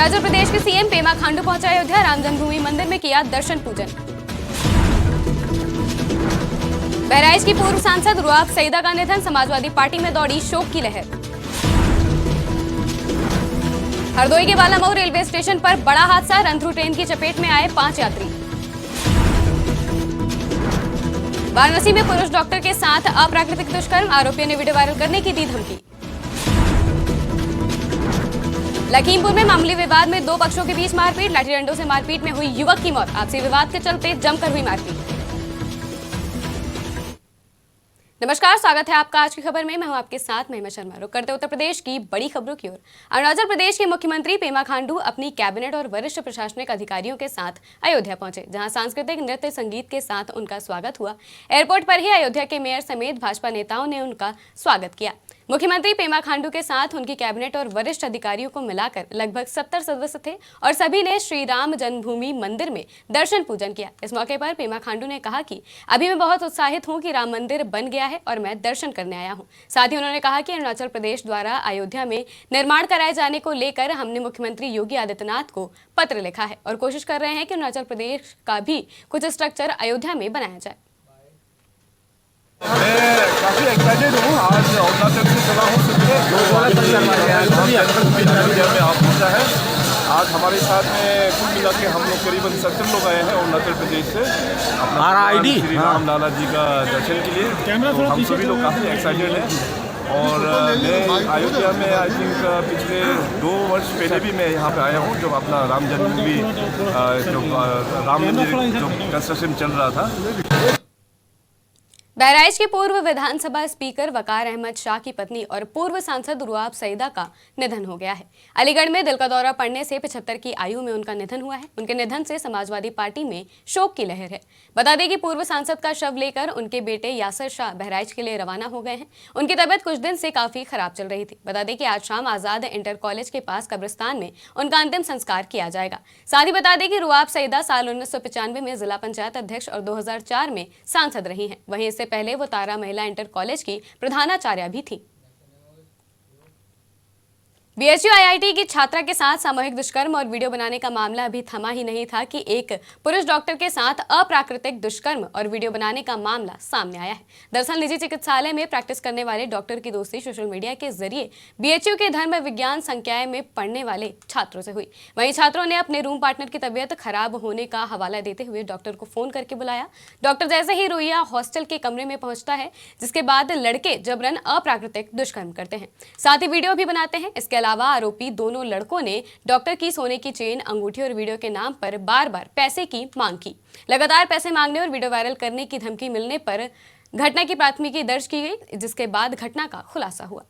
अरुणाचल प्रदेश के सीएम पेमा खांडू पहुंचे अयोध्या, राम जन्मभूमि मंदिर में किया दर्शन पूजन। बहराइच की पूर्व सांसद रुआब सईदा का निधन, समाजवादी पार्टी में दौड़ी शोक की लहर। हरदोई के बालामऊ रेलवे स्टेशन पर बड़ा हादसा, रन-थ्रू ट्रेन की चपेट में आए 5 यात्री। वाराणसी में पुरुष डॉक्टर के साथ अप्राकृतिक दुष्कर्म, आरोपियों ने वीडियो वायरल करने की दी धमकी। लखीमपुर में मामूली विवाद में 2 पक्षों के बीच मारपीट, लाठी डंडों से मारपीट में हुई युवक की मौत, आपसी विवाद के चलते जमकर हुई मारपीट। नमस्कार, स्वागत है आपका आज की खबर में। मैं हूं आपके साथ महिमा शर्मा। रुक करते उत्तर प्रदेश की बड़ी खबरों की ओर। अरुणाचल प्रदेश के मुख्यमंत्री पेमा खांडू अपनी कैबिनेट और वरिष्ठ प्रशासनिक अधिकारियों के साथ अयोध्या पहुंचे, जहां सांस्कृतिक नृत्य संगीत के साथ उनका स्वागत हुआ। एयरपोर्ट पर ही अयोध्या के मेयर समेत भाजपा नेताओं ने उनका स्वागत किया। मुख्यमंत्री पेमा खांडू के साथ उनकी कैबिनेट और वरिष्ठ अधिकारियों को मिलाकर लगभग 70 सदस्य थे और सभी ने श्री राम जन्मभूमि मंदिर में दर्शन पूजन किया। इस मौके पर पेमा खांडू ने कहा कि अभी मैं बहुत उत्साहित हूं कि राम मंदिर बन गया है और मैं दर्शन करने आया हूं। साथ ही उन्होंने कहा कि अरुणाचल प्रदेश द्वारा अयोध्या में निर्माण कराए जाने को लेकर हमने मुख्यमंत्री योगी आदित्यनाथ को पत्र लिखा है और कोशिश कर रहे हैं कि अरुणाचल प्रदेश का भी कुछ स्ट्रक्चर अयोध्या में बनाया जाए। मैं काफ़ी एक्साइटेड हूँ। आज अरुणाचल से चला हूँ में आप पहुँचा है। आज हमारे साथ में कुल मिला के हम लोग करीबन 70 लोग आए हैं अरुणाचल प्रदेश से अपना श्री राम लाला जी का दर्शन के लिए। तो हम सभी लोग काफ़ी एक्साइटेड हैं और मैं अयोध्या में आई थिंक पिछले 2 वर्ष पहले भी मैं यहाँ पे आया हूँ, जब अपना राम जन्मभूमि जो राम मंदिर जो कंस्ट्रक्शन चल रहा था। बहराइच के पूर्व विधानसभा स्पीकर वकार अहमद शाह की पत्नी और पूर्व सांसद रुआब सईदा का निधन हो गया है। अलीगढ़ में दिल का दौरा पड़ने से 75 की आयु में उनका निधन हुआ है। उनके निधन से समाजवादी पार्टी में शोक की लहर है। बता दें कि पूर्व सांसद का शव लेकर उनके बेटे यासर शाह बहराइच के लिए रवाना हो गए हैं। उनकी तबियत कुछ दिन से काफी खराब चल रही थी। बता दें कि आज शाम आजाद इंटर कॉलेज के पास कब्रिस्तान में उनका अंतिम संस्कार किया जाएगा। साथ ही बता दें कि रुआब सईदा साल 1995 में जिला पंचायत अध्यक्ष और 2004 में सांसद रही हैं। वहीं इससे पहले वो तारा महिला इंटर कॉलेज की प्रधानाचार्य भी थी। बीएचयू आईआईटी की छात्रा के साथ सामूहिक दुष्कर्म और वीडियो बनाने का मामला अभी थमा ही नहीं था कि एक पुरुष डॉक्टर के साथ अप्राकृतिक दुष्कर्म और वीडियो बनाने का मामला सामने आया है। दरअसल निजी चिकित्सालय में प्रैक्टिस करने वाले डॉक्टर की दोस्ती सोशल मीडिया के जरिए बीएचयू के धर्म विज्ञान संकाय में पढ़ने वाले छात्रों से हुई। वहीं छात्रों ने अपने रूम पार्टनर की तबीयत खराब होने का हवाला देते हुए डॉक्टर को फोन करके बुलाया। डॉक्टर जैसे ही रोइया हॉस्टल के कमरे में पहुंचता है, जिसके बाद लड़के जबरन अप्राकृतिक दुष्कर्म करते हैं, साथ ही वीडियो भी बनाते हैं। इसके अलावा आरोपी दोनों लड़कों ने डॉक्टर की सोने की चेन, अंगूठी और वीडियो के नाम पर बार-बार पैसे की मांग की। लगातार पैसे मांगने और वीडियो वायरल करने की धमकी मिलने पर घटना की प्राथमिकी दर्ज की गई, जिसके बाद घटना का खुलासा हुआ।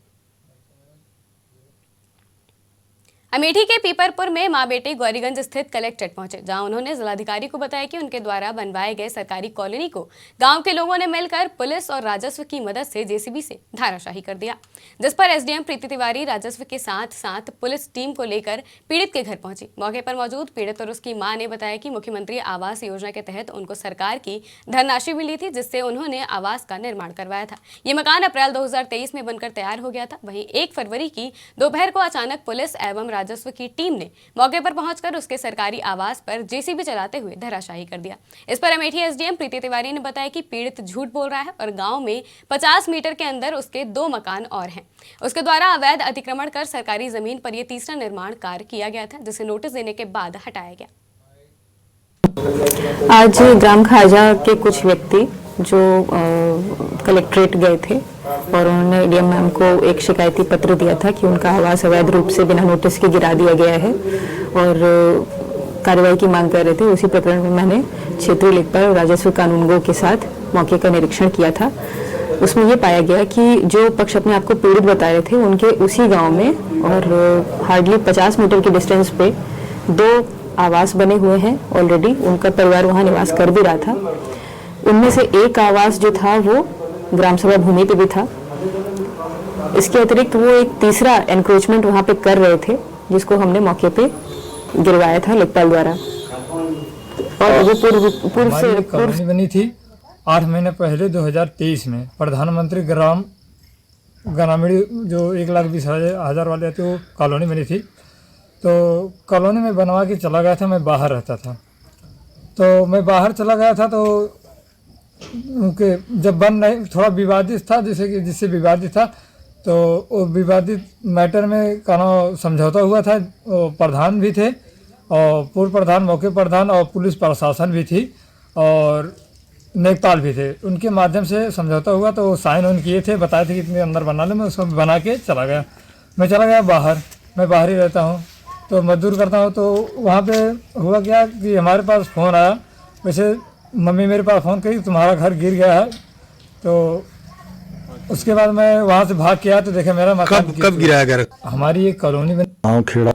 अमेठी के पीपरपुर में मां बेटी गौरीगंज स्थित कलेक्ट्रेट पहुंचे, जहां उन्होंने जिलाधिकारी को बताया कि उनके द्वारा बनवाए गए सरकारी कॉलोनी को गांव के लोगों ने मिलकर पुलिस और राजस्व की मदद से जेसीबी से धाराशाही कर दिया, जिस पर एसडीएम प्रीति तिवारी राजस्व के साथ साथ पुलिस टीम को लेकर पीड़ित के घर पहुंची। मौके पर मौजूद पीड़ित और उसकी मां ने बताया कि मुख्यमंत्री आवास योजना के तहत उनको सरकार की धनराशि मिली थी, जिससे उन्होंने आवास का निर्माण करवाया था। ये मकान अप्रैल 2023 में बनकर तैयार हो गया था। वहीं 1 फरवरी की दोपहर को अचानक पुलिस एवं राजस्व की टीम ने मौके पर पहुंचकर उसके सरकारी आवास पर जेसीबी चलाते हुए धराशाही कर दिया। इस पर अमेठी एसडीएम प्रीति तिवारी ने बताया कि पीड़ित झूठ बोल रहा है और गांव में 50 मीटर के अंदर उसके 2 मकान और हैं। उसके द्वारा अवैध अतिक्रमण कर सरकारी जमीन पर यह तीसरा निर्माण कार्य किया गया था, जिसे नोटिस देने के बाद हटाया गया। आज ग्राम खाजा के कुछ व्यक्ति जो कलेक्ट्रेट गए थे और उन्होंने डीएम मैम को एक शिकायती पत्र दिया था कि उनका आवास अवैध रूप से बिना नोटिस के गिरा दिया गया है और कार्रवाई की मांग कर रहे थे। उसी प्रकरण में मैंने क्षेत्रीय लेखपाल और राजस्व कानूनगो के साथ मौके का निरीक्षण किया था। उसमें ये पाया गया कि जो पक्ष अपने आप को पीड़ित बता रहे थे, उनके उसी गाँव में और हार्डली 50 मीटर की डिस्टेंस पे 2 आवास बने हुए हैं ऑलरेडी। उनका परिवार वहाँ निवास कर भी रहा था। उनमें से एक आवास जो था वो ग्राम सभा भूमि पे भी था। इसके अतिरिक्त वो एक तीसरा एनक्रोचमेंट वहाँ पे कर रहे थे, जिसको हमने मौके पे गिरवाया था लेखपाल द्वारा। और वो पूर्व से बनी थी 8 महीने पहले 2023 में प्रधानमंत्री ग्रामीण जो 1,20,000 वाले थे वो कॉलोनी बनी थी। तो कॉलोनी में बनवा के चला गया था। मैं बाहर रहता था, तो मैं बाहर चला गया था, तो उनके जब बन नहीं, थोड़ा विवादित था, जिससे विवादित था, तो वो विवादित मैटर में कानून समझौता हुआ था। वो प्रधान भी थे और पूर्व प्रधान, मौके प्रधान और पुलिस प्रशासन भी थी और नेकपाल भी थे। उनके माध्यम से समझौता हुआ, तो वो साइन ऑन किए थे, बताए थे कि इतने अंदर बना ले। मैं उसको बना के चला गया। मैं चला गया बाहर, मैं बाहर ही रहता हूँ, तो मजदूर करता हूँ। तो वहाँ पे हुआ क्या कि हमारे पास फ़ोन आया। वैसे मम्मी मेरे पास फ़ोन करी, तुम्हारा घर गिर गया है। तो उसके बाद मैं वहाँ से भाग के आया, तो देखा मेरा मकान कब गिराया घर? हमारी एक कॉलोनी में गाँव खेड़ा।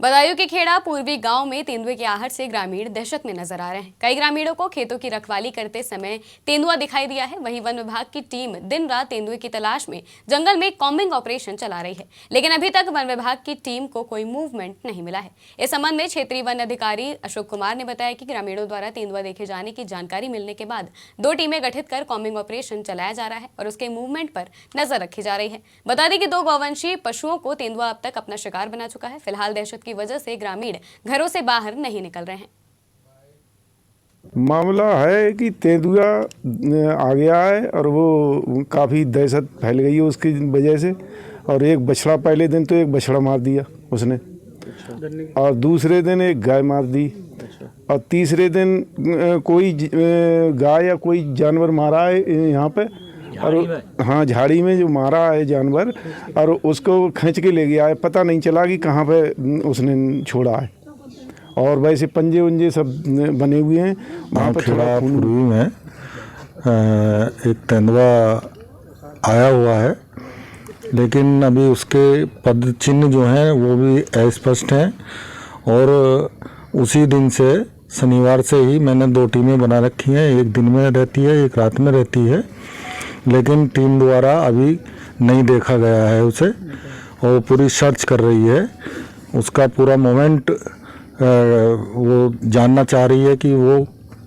बदायूं के खेड़ा पूर्वी गांव में तेंदुए की आहट से ग्रामीण दहशत में नजर आ रहे हैं। कई ग्रामीणों को खेतों की रखवाली करते समय तेंदुआ दिखाई दिया है। वहीं वन विभाग की टीम दिन रात तेंदुए की तलाश में जंगल में कॉम्बिंग ऑपरेशन चला रही है, लेकिन अभी तक वन विभाग की टीम को कोई मूवमेंट नहीं मिला है। इस संबंध में क्षेत्रीय वन अधिकारी अशोक कुमार ने बताया कि ग्रामीणों द्वारा तेंदुआ देखे जाने की जानकारी मिलने के बाद 2 टीमें गठित कर कॉम्बिंग ऑपरेशन चलाया जा रहा है और उसके मूवमेंट पर नजर रखी जा रही है। बता दें कि 2 गौवंशीय पशुओं को तेंदुआ अब तक अपना शिकार बना चुका है। फिलहाल दहशत की वजह से ग्रामीण घरों से बाहर नहीं निकल रहे हैं। मामला है कि तेंदुआ आ गया है और वो काफ़ी दहशत फैल गई है उसकी वजह से। और एक बछड़ा, पहले दिन तो एक बछड़ा मार दिया उसने, और दूसरे दिन एक गाय मार दी, और तीसरे दिन कोई गाय या कोई जानवर मारा है यहाँ पे। और हाँ, झाड़ी में जो मारा है जानवर, और उसको खींच के ले गया है। पता नहीं चला कि कहाँ पे उसने छोड़ा है। और वैसे पंजे उंजे सब बने हुए हैं वहाँ पर। खेड़ा पूर्वी में एक तेंदुआ आया हुआ है, लेकिन अभी उसके पद चिन्ह जो हैं वो भी अस्पष्ट हैं। और उसी दिन से, शनिवार से ही मैंने 2 टीमें बना रखी हैं। एक दिन में रहती है, एक रात में रहती है, लेकिन टीम द्वारा अभी नहीं देखा गया है उसे, और पूरी सर्च कर रही है। उसका पूरा मोमेंट वो जानना चाह रही है कि वो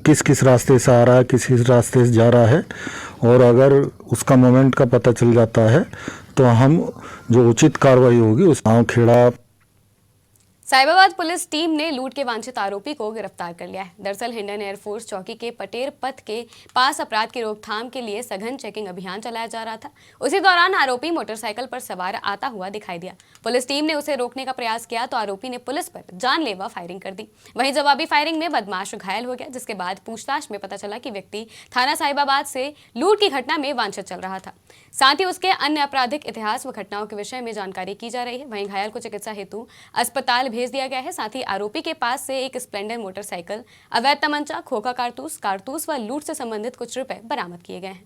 किस किस रास्ते से आ रहा है, किस किस रास्ते से जा रहा है। और अगर उसका मोमेंट का पता चल जाता है तो हम जो उचित कार्रवाई होगी उस गाँव खेड़ा। साहिबाबाद पुलिस टीम ने लूट के वांछित आरोपी को गिरफ्तार कर लिया है। दरअसल हिंडन एयरफोर्स चौकी के पटेर पथ के पास अपराध की रोकथाम के लिए सघन चेकिंग अभियान चलाया जा रहा था। उसी दौरान आरोपी मोटरसाइकिल पर सवार आता हुआ दिखाई दिया। पुलिस टीम ने उसे रोकने का प्रयास किया तो आरोपी ने पुलिस पर जानलेवा फायरिंग कर दी। वहीं जवाबी फायरिंग में बदमाश घायल हो गया, जिसके बाद पूछताछ में पता चला कि व्यक्ति थाना साहिबाबाद से लूट की घटना में वांछित चल रहा था। साथ ही उसके अन्य आपराधिक इतिहास व घटनाओं के विषय में जानकारी की जा रही है। वहीं घायल को चिकित्सा हेतु अस्पताल भेज दिया गया है। साथ ही आरोपी के पास से एक स्प्लेंडर मोटरसाइकिल, अवैध तमंचा, खोखा कारतूस व लूट से संबंधित कुछ रुपए बरामद किए गए हैं।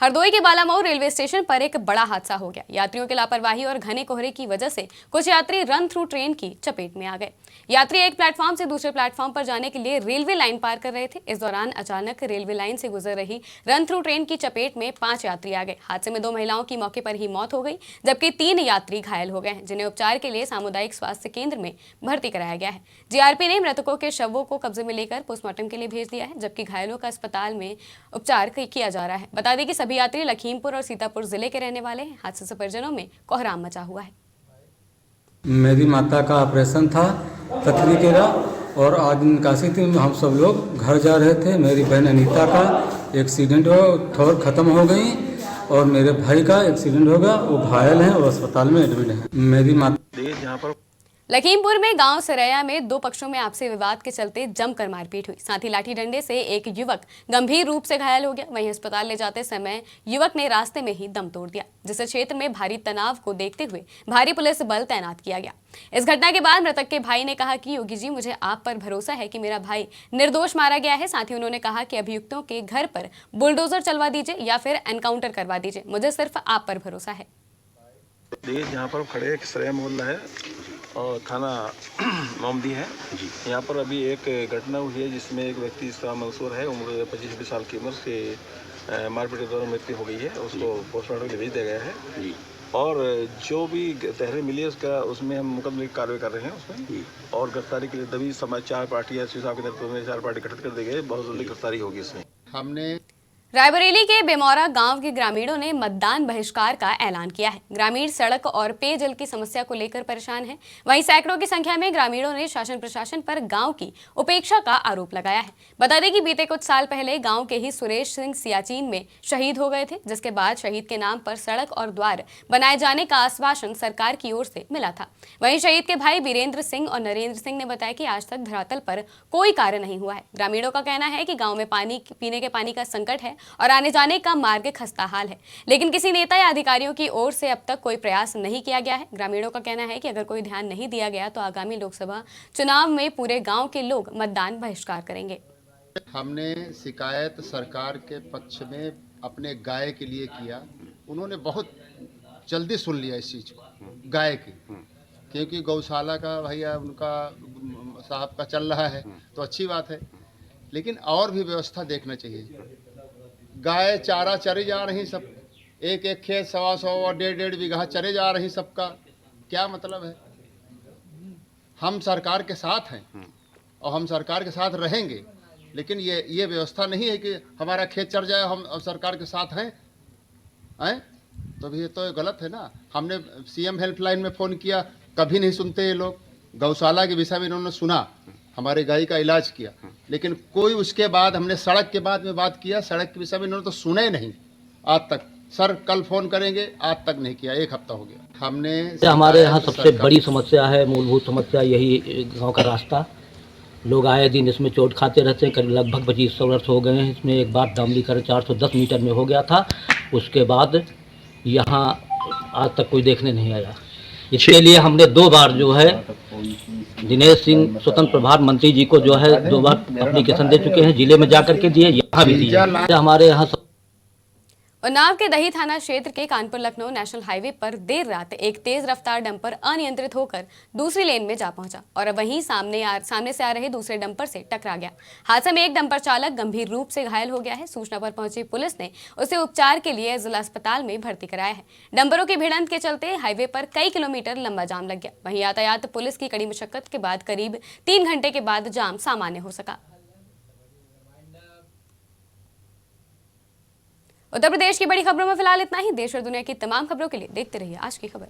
हरदोई के बालामऊ रेलवे स्टेशन पर एक बड़ा हादसा हो गया। यात्रियों की लापरवाही और घने कोहरे की वजह से कुछ यात्री रन थ्रू ट्रेन की चपेट में आ गए। यात्री एक प्लेटफॉर्म से दूसरे प्लेटफॉर्म पर जाने के लिए रेलवे लाइन पार कर रहे थे। इस दौरान अचानक रेलवे लाइन से गुजर रही रन थ्रू ट्रेन की चपेट में 5 यात्री आ गए। हादसे में 2 महिलाओं की मौके पर ही मौत हो गई, जबकि 3 यात्री घायल हो गए हैं, जिन्हें उपचार के लिए सामुदायिक स्वास्थ्य केंद्र में भर्ती कराया गया है। जीआरपी ने मृतकों के शवों को कब्जे में लेकर पोस्टमार्टम के लिए भेज दिया है, जबकि घायलों का अस्पताल में उपचार किया जा रहा है। बता दें कि सभी यात्री लखीमपुर और सीतापुर जिले के रहने वाले हैं। हादसे से परिजनों में कोहराम मचा हुआ है। मेरी माता का ऑपरेशन था पथरी केरा, और आज निकासी थी। हम सब लोग घर जा रहे थे। मेरी बहन अनीता का एक्सीडेंट हो, थोड़ा ख़त्म हो गई, और मेरे भाई का एक्सीडेंट हो गया, वो घायल हैं और अस्पताल में एडमिट हैं। मेरी माता जहाँ पर लखीमपुर में गांव सरैया में 2 पक्षों में आपसी विवाद के चलते जमकर मारपीट हुई। साथ ही लाठी डंडे से एक युवक गंभीर रूप से घायल हो गया। वहीं अस्पताल ले जाते समय युवक ने रास्ते में ही दम तोड़ दिया, जिससे क्षेत्र में भारी तनाव को देखते हुए भारी पुलिस बल तैनात किया गया। इस घटना के बाद मृतक के भाई ने कहा कि योगी जी, मुझे आप पर भरोसा है कि मेरा भाई निर्दोष मारा गया है। साथ ही उन्होंने कहा कि अभियुक्तों के घर पर बुलडोजर चलवा दीजिए या फिर एनकाउंटर करवा दीजिए, मुझे सिर्फ आप पर भरोसा है। जहाँ पर खड़े एक सरैया मोहल्ला है और थाना मोमदी है। यहाँ पर अभी एक घटना हुई है जिसमें एक व्यक्ति इसका मंसूर है, उम्र 25-20 साल की उम्र से मारपीट के दौरान मृत्यु हो गई है। उसको पोस्टमार्टम के लिए भेज दिया गया है। और जो भी तहरीर मिली है उसमें हम मुकदमे की कार्रवाई कर रहे हैं उसमें। और गिरफ्तारी के लिए तभी 4 पार्टियाँ साहब के नेतृत्व में 4 पार्टी गठित कर दी गई। बहुत जल्दी गिरफ्तारी होगी इसमें। हमने रायबरेली के बेमौरा गांव के ग्रामीणों ने मतदान बहिष्कार का ऐलान किया है। ग्रामीण सड़क और पेयजल की समस्या को लेकर परेशान हैं। वहीं सैकड़ों की संख्या में ग्रामीणों ने शासन प्रशासन पर गांव की उपेक्षा का आरोप लगाया है। बता दें कि बीते कुछ साल पहले गांव के ही सुरेश सिंह सियाचिन में शहीद हो गए थे, जिसके बाद शहीद के नाम पर सड़क और द्वार बनाए जाने का आश्वासन सरकार की ओर से मिला था। वहीं शहीद के भाई वीरेंद्र सिंह और नरेंद्र सिंह ने बताया कि आज तक धरातल पर कोई कार्य नहीं हुआ है। ग्रामीणों का कहना है कि गाँव में पीने के पानी का संकट है और आने जाने का मार्ग खस्ताहाल है, लेकिन किसी नेता या अधिकारियों की ओर से अब तक कोई प्रयास नहीं किया गया है। ग्रामीणों का कहना है कि अगर कोई ध्यान नहीं दिया गया तो आगामी लोकसभा चुनाव में पूरे गांव के लोग मतदान बहिष्कार करेंगे। हमने शिकायत सरकार के पक्ष में अपने गाय के लिए किया। उन्होंने बहुत जल्दी सुन लिया इस चीज़ को, गाय की, क्योंकि गौशाला का भैया उनका साहब का चल रहा है तो अच्छी बात है, लेकिन और भी व्यवस्था देखना चाहिए। गाय चारा चरे जा रही, सब एक एक खेत 100 और 1.5 बीघा चरे जा रही, सबका क्या मतलब है। हम सरकार के साथ हैं और हम सरकार के साथ रहेंगे, लेकिन ये व्यवस्था नहीं है कि हमारा खेत चर जाए हम सरकार के साथ हैं तो ये तो गलत है ना। हमने सीएम हेल्पलाइन में फ़ोन किया, कभी नहीं सुनते ये लोग। गौशाला के विषय में इन्होंने सुना, हमारे गाय का इलाज किया, लेकिन कोई उसके बाद हमने सड़क के बाद में बात किया, सड़क के विषय में इन्होंने तो सुना ही नहीं आज तक। सर कल फ़ोन करेंगे, आज तक नहीं किया, 1 हफ्ता हो गया। हमने हमारे यहाँ सबसे बड़ी समस्या है, मूलभूत समस्या यही गांव का रास्ता। लोग आए दिन इसमें चोट खाते रहते हैं। करीब लगभग 25 वर्ष हो गए हैं। इसमें एक बार डामरीकरण 410 मीटर में हो गया था, उसके बाद यहाँ आज तक कोई देखने नहीं आया। इसके लिए हमने 2 बार जो है दिनेश सिंह स्वतंत्र प्रभार मंत्री जी को जो है 2 बार एप्लीकेशन दे चुके हैं, जिले में जाकर के दिए, यहाँ भी दिए। हमारे यहाँ उन्नाव के दही थाना क्षेत्र के कानपुर लखनऊ नेशनल हाईवे पर देर रात एक तेज रफ्तार डंपर अनियंत्रित होकर दूसरी लेन में जा पहुंचा और वहीं सामने से आ रहे दूसरे डंपर से टकरा गया। हादसे में एक डंपर चालक गंभीर रूप से घायल हो गया है। सूचना पर पहुंची पुलिस ने उसे उपचार के लिए जिला अस्पताल में भर्ती कराया है। डंपरों की भिड़ंत के चलते हाईवे पर कई किलोमीटर लंबा जाम लग गया। वहीं यातायात पुलिस की कड़ी मशक्कत के बाद करीब 3 घंटे के बाद जाम सामान्य हो सका। उत्तर प्रदेश की बड़ी खबरों में फिलहाल इतना ही। देश और दुनिया की तमाम खबरों के लिए देखते रहिए आज की खबर।